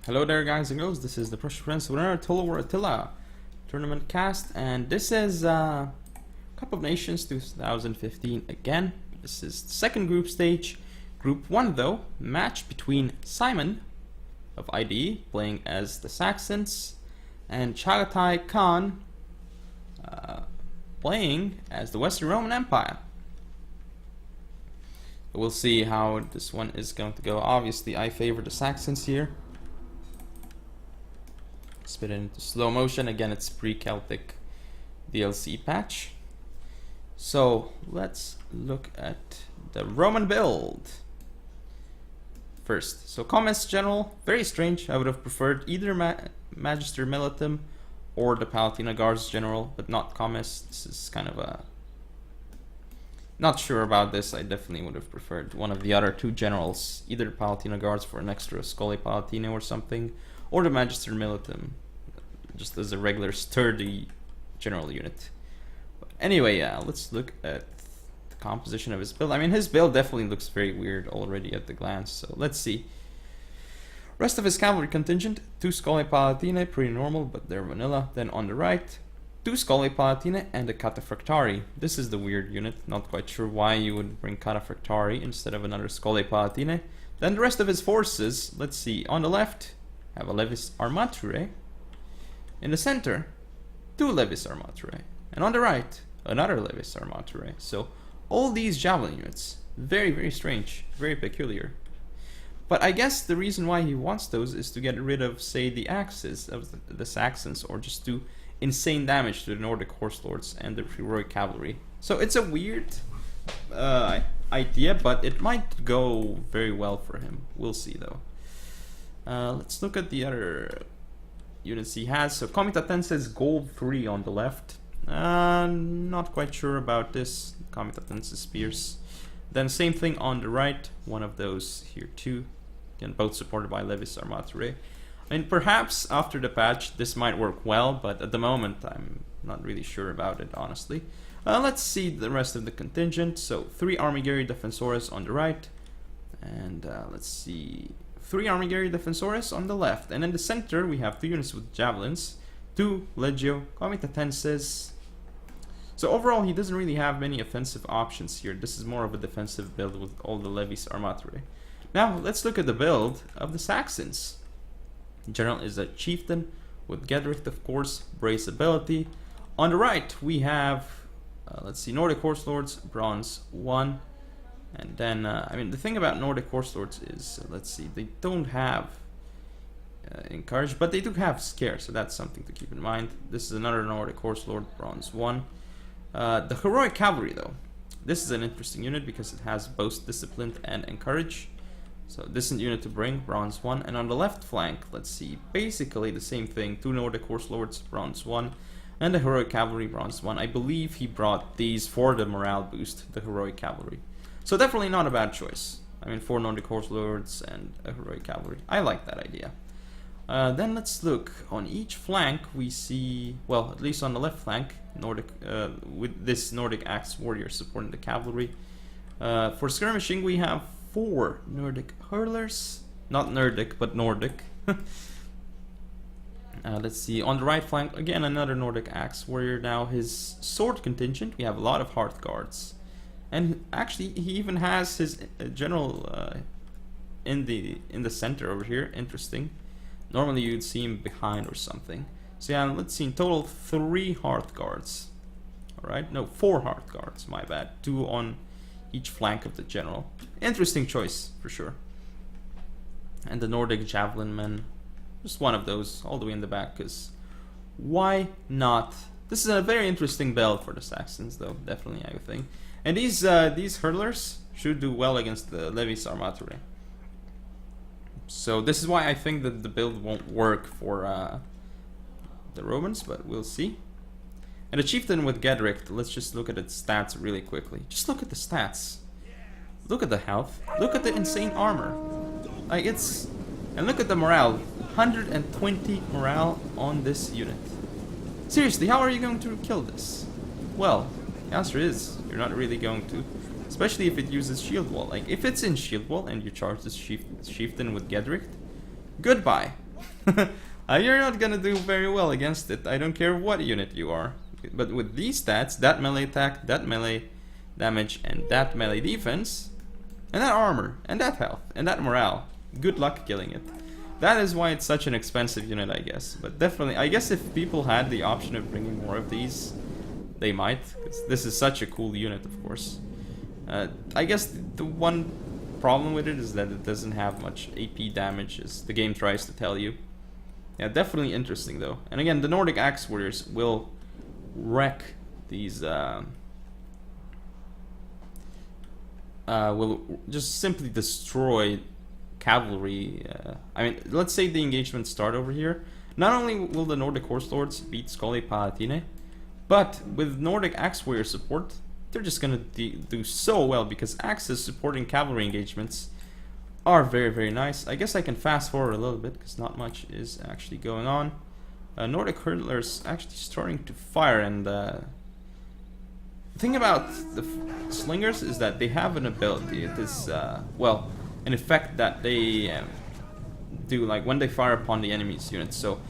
Hello there guys and girls, this is the Prussian Prince with another Attila tournament cast, and this is Cup of Nations 2015 again. This is the second group stage. Group 1 though, match between Simon of ID playing as the Saxons and ChaataiKhan playing as the Western Roman Empire. We'll see how this one is going to go. Obviously I favor the Saxons here. Spit it into slow motion. Again, it's pre-Celtic DLC patch. So let's look at the Roman build first. So Commerce General, very strange. I would have preferred either Magister Militum or the Palatina Guards General, but not Commerce. This is kind of a... Not sure about this. I definitely would have preferred one of the other two generals, either the Palatina Guards for an extra Scholae Palatine or something, or the Magister Militum, just as a regular sturdy general unit. But anyway, yeah, let's look at the composition of his build. I mean, his build definitely looks very weird already at the glance, so let's see. Rest of his cavalry contingent, 2 Scholae Palatine, pretty normal, but they're vanilla. Then on the right, 2 Scholae Palatine and a Cataphractari. This is the weird unit, not quite sure why you would bring Cataphractari instead of another Scholae Palatine. Then the rest of his forces, let's see, on the left, have a Levis Armature. In the center, 2 Levis Armature. And on the right, another Levis Armature. So all these javelin units, very, very strange, very peculiar. But I guess the reason why he wants those is to get rid of, say, the axes of the Saxons, or just do insane damage to the Nordic Horse Lords and the heroic cavalry. So it's a weird idea, but it might go very well for him. We'll see though. Let's look at the other units he has. So Comitatenses Gold 3 on the left. Not quite sure about this. Comitatenses Spears. Then same thing on the right. One of those here too. Again, both supported by Levis Armature. I mean, perhaps after the patch this might work well, but at the moment I'm not really sure about it, honestly. Let's see the rest of the contingent. So 3 Armigeri Defensores on the right. And let's see... 3 Armigeri Defensores on the left, and in the center we have 2 units with javelins, 2 Legio Comitatenses. So overall he doesn't really have many offensive options here. This is more of a defensive build with all the Levis Armature. Now let's look at the build of the Saxons. The general is a chieftain with Gedrick, of course, brace ability. On the right we have, let's see, Nordic Horse Lords, bronze 1. And then, I mean, the thing about Nordic Horse Lords is, let's see, they don't have Encourage, but they do have Scare, so that's something to keep in mind. This is another Nordic Horse Lord, bronze 1. The Heroic Cavalry, though, this is an interesting unit because it has both Disciplined and Encourage. So decent unit to bring, bronze 1. And on the left flank, let's see, basically the same thing, 2 Nordic Horse Lords, bronze 1. And the Heroic Cavalry, bronze 1. I believe he brought these for the morale boost, the Heroic Cavalry. So definitely not a bad choice. I mean, 4 Nordic Horse Lords and a Heroic Cavalry. I like that idea. Then let's look. On each flank we see, well, at least on the left flank, Nordic with this Nordic Axe Warrior supporting the cavalry. For skirmishing we have 4 Nordic Hurlers. Not Nordic, but Nordic. Let's see. On the right flank, again, another Nordic Axe Warrior. Now his sword contingent, we have a lot of Hearth Guards. And actually, he even has his general in the center over here. Interesting. Normally, you'd see him behind or something. So yeah, let's see. In total, 3 Hearth Guards. All right, no, 4 Hearth Guards. My bad. 2 on each flank of the general. Interesting choice for sure. And the Nordic Javelin Men, just one of those all the way in the back. Because why not? This is a very interesting build for the Saxons, though. Definitely, I think. And these hurlers should do well against the Levis Armature. So this is why I think that the build won't work for the Romans, but we'll see. And the chieftain with Gedrick, let's just look at its stats really quickly. Just look at the stats. Look at the health. Look at the insane armor. Like it's... And look at the morale. 120 morale on this unit. Seriously, how are you going to kill this? Well, the answer is, you're not really going to. Especially if it uses shield wall. Like, if it's in shield wall and you charge this chieftain with Gedrick, goodbye. You're not gonna do very well against it. I don't care what unit you are. But with these stats, that melee attack, that melee damage, and that melee defense, and that armor, and that health, and that morale, good luck killing it. That is why it's such an expensive unit, I guess. But definitely, I guess if people had the option of bringing more of these, they might. 'Cause this is such a cool unit, of course. I guess the one problem with it is that it doesn't have much AP damage, as the game tries to tell you. Yeah, definitely interesting though. And again, the Nordic Axe Warriors will wreck these, will just simply destroy cavalry. I mean, let's say the engagements start over here. Not only will the Nordic Horse Lords beat ChaataiKhan, but with Nordic Axe Warrior support, they're just gonna do so well, because axes supporting cavalry engagements are very, very nice. I guess I can fast forward a little bit, because not much is actually going on. Nordic Hurtlers actually starting to fire, and the thing about the Slingers is that they have an ability. It is, well, an effect that they do, like when they fire upon the enemy's units. So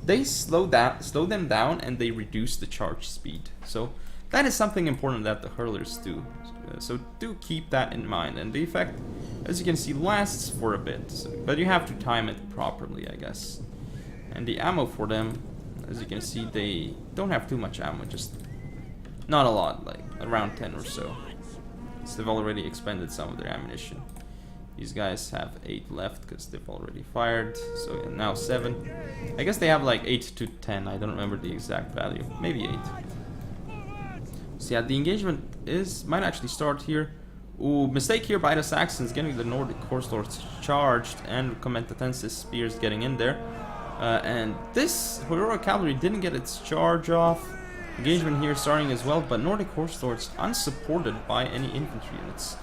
they slow them down, and they reduce the charge speed. So that is something important that the hurlers do. So do keep that in mind. And the effect, as you can see, lasts for a bit, but you have to time it properly, I guess. And the ammo for them, as you can see, they don't have too much ammo, just not a lot, like around 10 or so. So they've already expended some of their ammunition. These guys have 8 left because they've already fired, so yeah, now 7. I guess they have like 8 to 10, I don't remember the exact value, maybe 8. So yeah, the engagement might actually start here. Ooh, mistake here by the Saxons, getting the Nordic Horse Lords charged, and Comentatensis Spears getting in there. And this heroic cavalry didn't get its charge off. Engagement here starting as well, but Nordic Horse Lords unsupported by any infantry units.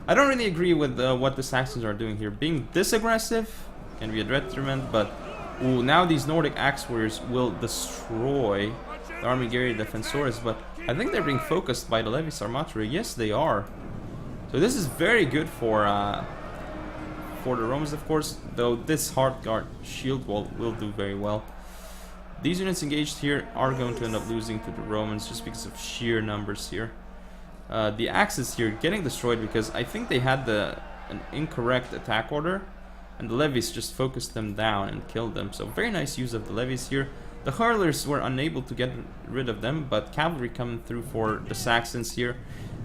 I don't really agree with what the Saxons are doing here. Being this aggressive can be a detriment, but ooh, now these Nordic Axe Warriors will destroy the Armigeri Defensores, but I think they're being focused by the Levis Armaturae. Yes, they are. So this is very good for the Romans, of course, though this Heart Guard shield wall will do very well. These units engaged here are going to end up losing to the Romans just because of sheer numbers here. The axes here getting destroyed because I think they had an incorrect attack order, and the levies just focused them down and killed them. So very nice use of the levies here. The hurlers were unable to get rid of them, but cavalry coming through for the Saxons here.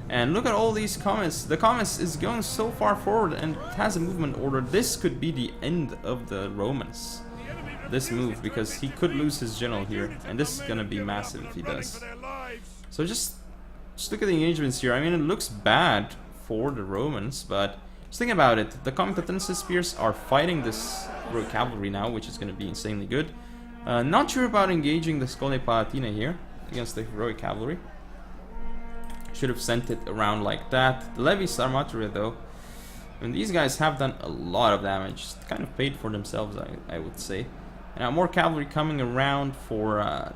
And look at all these comets. The comets is going so far forward and has a movement order. This could be the end of the Romans, this move, because he could lose his general here, and this is gonna be massive if he does. So just look at the engagements here. I mean, it looks bad for the Romans, but just think about it. The Comitatensis Spears are fighting this road cavalry now, which is going to be insanely good. Not sure about engaging the Scole Palatina here against the heroic cavalry. Should have sent it around like that. The Levis Armaturae, though, I mean, these guys have done a lot of damage. It's kind of paid for themselves, I would say. And now more cavalry coming around for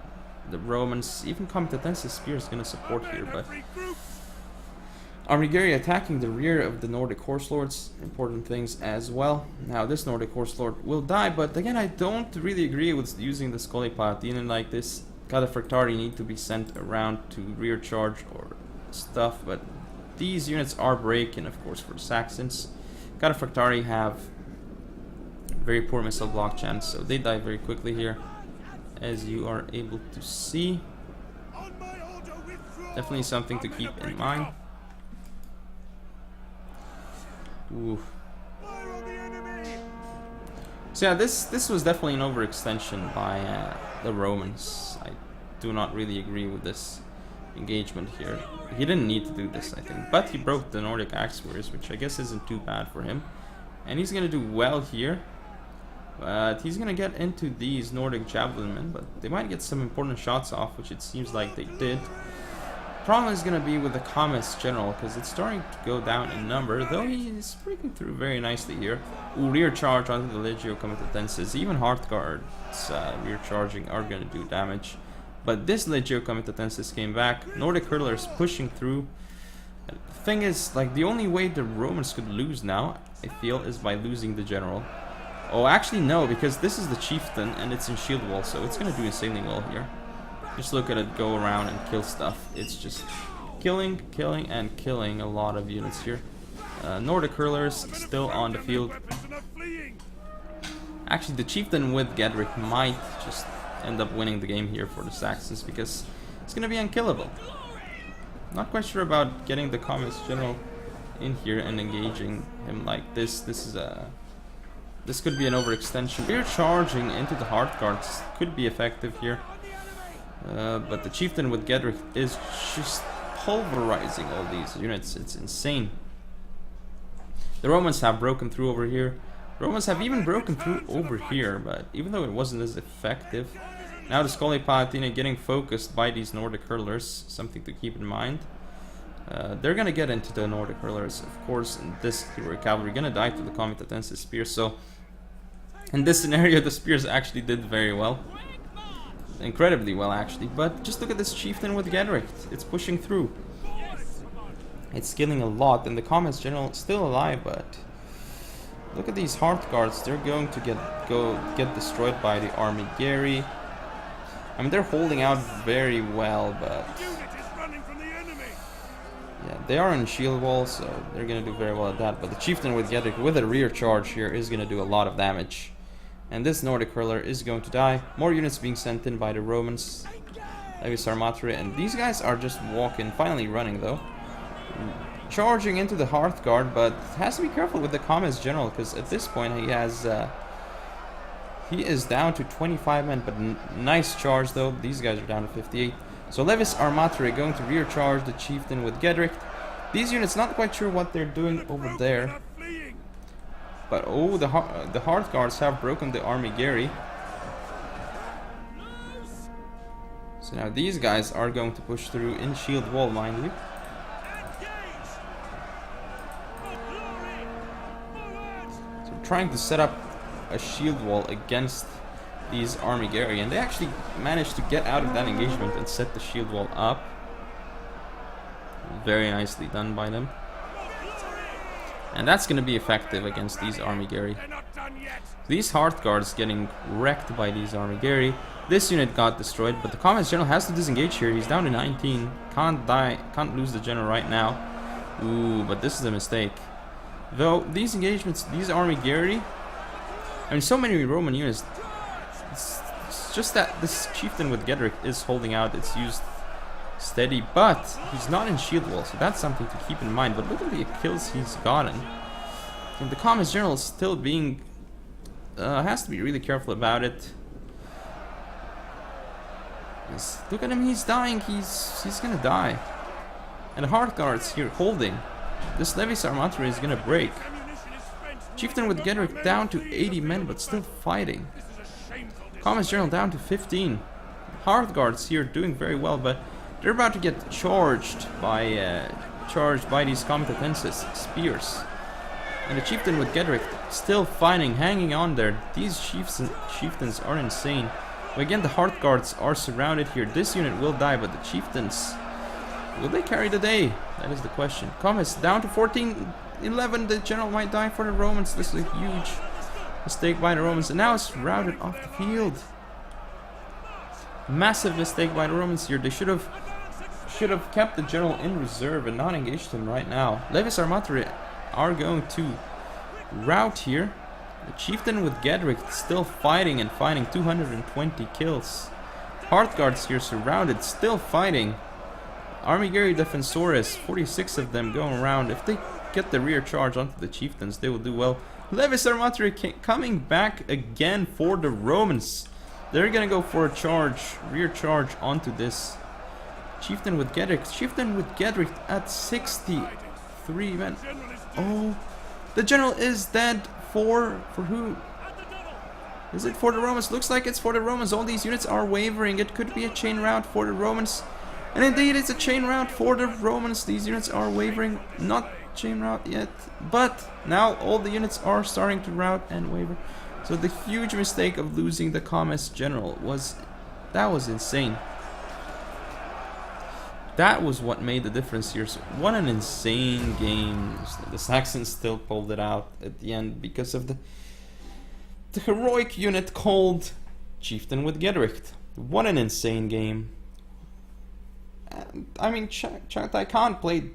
the Romans. Even Comitatensis Spear is going to support here, but Armigeri attacking the rear of the Nordic Horse Lords, important things as well. Now this Nordic Horse Lord will die, but again, I don't really agree with using the Scole Palatina like this. Cataphractari need to be sent around to rear charge or stuff, but these units are breaking, of course, for the Saxons. Cataphractari have very poor missile block chance, so they die very quickly here, as you are able to see. Definitely something to keep in mind. Ooh. So yeah, this was definitely an overextension by the Romans. I do not really agree with this engagement here. He didn't need to do this, I think, but he broke the Nordic Axe Warriors, which I guess isn't too bad for him, and he's gonna do well here. But he's gonna get into these Nordic Javelin men, but they might get some important shots off, which it seems like they did. Problem is gonna be with the Comets General, because it's starting to go down in number, though he is breaking through very nicely here. Ooh, rear charge onto the Legio Comitatensis. Even Heart Guards rear charging are gonna do damage. But this Legio Comitatensis came back. Nordic Hurlers pushing through. The thing is, like, the only way the Romans could lose now, I feel, is by losing the general. Oh, actually no, because this is the chieftain and it's in shield wall, so it's gonna do insanely well here. Just look at it go around and kill stuff. It's just killing, killing, and killing a lot of units here. Nordic hurlers still on the field. Actually, the chieftain with Gedrick might just end up winning the game here for the Saxons because it's gonna be unkillable. Not quite sure about getting the Comets General in here and engaging him like this. This could be an overextension. Spear charging into the Heart Guards could be effective here. But the chieftain with Gedrick is just pulverizing all these units. It's insane. The Romans have broken through over here. The Romans have even broken through over here, but even though it wasn't as effective, now the Scoli Palatina getting focused by these Nordic hurlers, something to keep in mind. They're gonna get into the Nordic hurlers, of course, and this heroic cavalry gonna die to the Comitatensis spears. So in this scenario, the spears actually did very well. Incredibly well, actually. But just look at this chieftain with Gedrick. It's pushing through. It's killing a lot, and the Comets General still alive, but look at these Heart Guards. They're going to get destroyed by the Army Gary. I mean, they're holding out very well, but yeah, they are in shield wall, so they're gonna do very well at that. But the chieftain with Gedrick with a rear charge here is gonna do a lot of damage. And this Nordic hurler is going to die. More units being sent in by the Romans. Levis Armatore, and these guys are just walking, finally running though. Charging into the Hearth Guard, but has to be careful with the Comets General, because at this point he is down to 25 men, but nice charge though. These guys are down to 58. So Levis Armatore going to rear charge the chieftain with Gedrick. These units not quite sure what they're doing over there. But oh, the Hearth Guards have broken the Army Gary. So now these guys are going to push through in shield wall, mind you. So trying to set up a shield wall against these Army Gary, and they actually managed to get out of that engagement and set the shield wall up. Very nicely done by them. And that's going to be effective against these Army Gary. These Hearth Guards getting wrecked by these Army Gary. This unit got destroyed, but the Comets General has to disengage here. He's down to 19. Can't die, can't lose the General right now. Ooh, but this is a mistake. Though, these engagements, these Army Gary, I mean, so many Roman units. It's just that this chieftain with Gedrick is holding out. It's used steady, but he's not in shield wall, so that's something to keep in mind. But look at the kills he's gotten. And the Comets General is still being has to be really careful about it. Look at him, he's dying. He's gonna die. And the Hearth Guards here holding. This Levis Armatore is gonna break. Chieftain with Gedrick down to 80 men, but still fighting. Comets General down to 15. Hearth Guards here doing very well, but they're about to get charged by these Comitatensis spears. And the chieftain with Gedrick still fighting, hanging on there. These chieftains are insane. But again, the Hearth Guards are surrounded here. This unit will die, but the chieftains, will they carry the day? That is the question. Comets down to 14, 11. The general might die for the Romans. This is a huge mistake by the Romans, and now it's routed off the field. Massive mistake by the Romans here. They should have kept the general in reserve and not engaged him right now. Levis Armatore are going to rout here. The chieftain with Gedrick still fighting and fighting. 220 kills. Hearth Guards here surrounded, still fighting. Army Gary Defensores, 46 of them going around. If they get the rear charge onto the chieftains, they will do well. Levis Armatore coming back again for the Romans. They're gonna go for a charge, rear charge onto this chieftain with Gedrick. Chieftain with Gedrick at 63 men. Oh, the general is dead. For who? Is it for the Romans? Looks like it's for the Romans. All these units are wavering. It could be a chain rout for the Romans. And indeed, it's a chain rout for the Romans. These units are wavering. Not chain rout yet, but now all the units are starting to rout and waver. So the huge mistake of losing the Comets General was insane. That was what made the difference here. So what an insane game. The Saxons still pulled it out at the end because of the heroic unit called Chieftain with Gedricht. What an insane game. And, I mean, ChaataiKhan played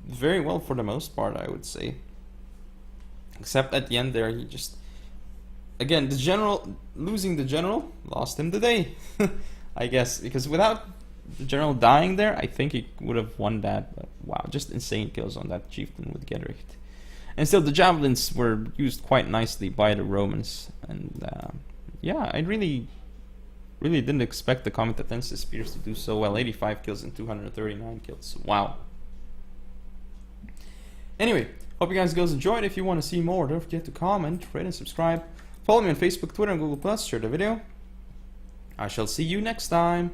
very well for the most part, I would say. Except at the end there, he just... Again, the general... Losing the general lost him the day. I guess, because without the general dying there, I think he would have won that. But wow, just insane kills on that Chieftain with Gedricht. And still, the javelins were used quite nicely by the Romans. And yeah, I really didn't expect the Comitatense Spears to do so well. 85 kills and 239 kills. Wow. Anyway, hope you guys enjoyed. If you want to see more, don't forget to comment, rate, and subscribe. Follow me on Facebook, Twitter, and Google+. Share the video. I shall see you next time.